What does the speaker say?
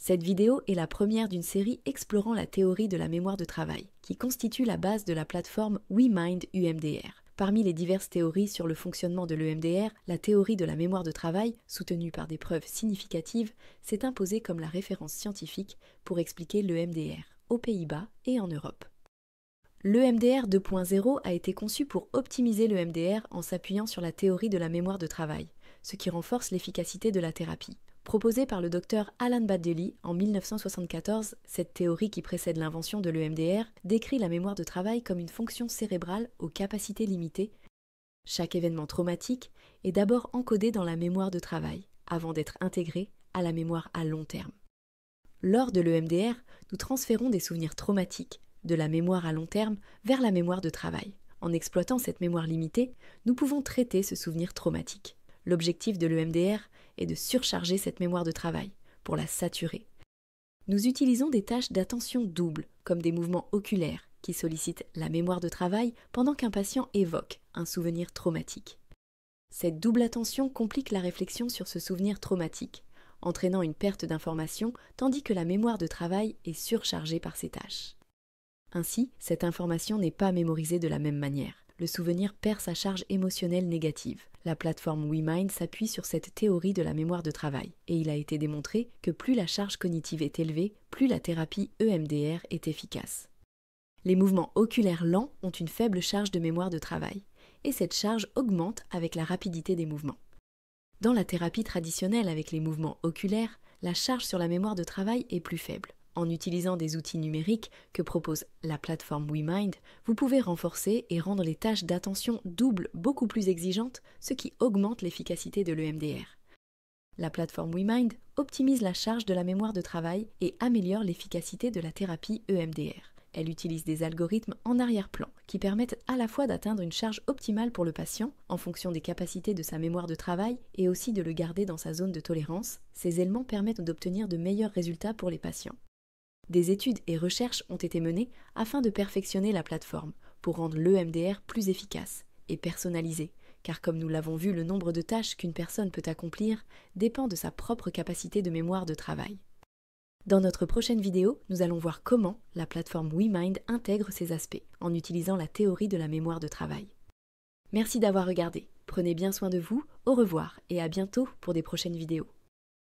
Cette vidéo est la première d'une série explorant la théorie de la mémoire de travail, qui constitue la base de la plateforme WeMind UMDR. Parmi les diverses théories sur le fonctionnement de l'EMDR, la théorie de la mémoire de travail, soutenue par des preuves significatives, s'est imposée comme la référence scientifique pour expliquer l'EMDR, aux Pays-Bas et en Europe. L'EMDR 2.0 a été conçu pour optimiser l'EMDR en s'appuyant sur la théorie de la mémoire de travail, ce qui renforce l'efficacité de la thérapie. Proposée par le docteur Alan Baddeley en 1974, cette théorie qui précède l'invention de l'EMDR décrit la mémoire de travail comme une fonction cérébrale aux capacités limitées. Chaque événement traumatique est d'abord encodé dans la mémoire de travail, avant d'être intégré à la mémoire à long terme. Lors de l'EMDR, nous transférons des souvenirs traumatiques de la mémoire à long terme vers la mémoire de travail. En exploitant cette mémoire limitée, nous pouvons traiter ce souvenir traumatique. L'objectif de l'EMDR est de surcharger cette mémoire de travail, pour la saturer. Nous utilisons des tâches d'attention double, comme des mouvements oculaires, qui sollicitent la mémoire de travail pendant qu'un patient évoque un souvenir traumatique. Cette double attention complique la réflexion sur ce souvenir traumatique, entraînant une perte d'information, tandis que la mémoire de travail est surchargée par ces tâches. Ainsi, cette information n'est pas mémorisée de la même manière. Le souvenir perd sa charge émotionnelle négative. La plateforme WeMind s'appuie sur cette théorie de la mémoire de travail, et il a été démontré que plus la charge cognitive est élevée, plus la thérapie EMDR est efficace. Les mouvements oculaires lents ont une faible charge de mémoire de travail, et cette charge augmente avec la rapidité des mouvements. Dans la thérapie traditionnelle avec les mouvements oculaires, la charge sur la mémoire de travail est plus faible. En utilisant des outils numériques que propose la plateforme WeMind, vous pouvez renforcer et rendre les tâches d'attention double beaucoup plus exigeantes, ce qui augmente l'efficacité de l'EMDR. La plateforme WeMind optimise la charge de la mémoire de travail et améliore l'efficacité de la thérapie EMDR. Elle utilise des algorithmes en arrière-plan qui permettent à la fois d'atteindre une charge optimale pour le patient en fonction des capacités de sa mémoire de travail et aussi de le garder dans sa zone de tolérance. Ces éléments permettent d'obtenir de meilleurs résultats pour les patients. Des études et recherches ont été menées afin de perfectionner la plateforme pour rendre l'EMDR plus efficace et personnalisé, car comme nous l'avons vu, le nombre de tâches qu'une personne peut accomplir dépend de sa propre capacité de mémoire de travail. Dans notre prochaine vidéo, nous allons voir comment la plateforme WeMind intègre ces aspects en utilisant la théorie de la mémoire de travail. Merci d'avoir regardé. Prenez bien soin de vous, au revoir et à bientôt pour des prochaines vidéos.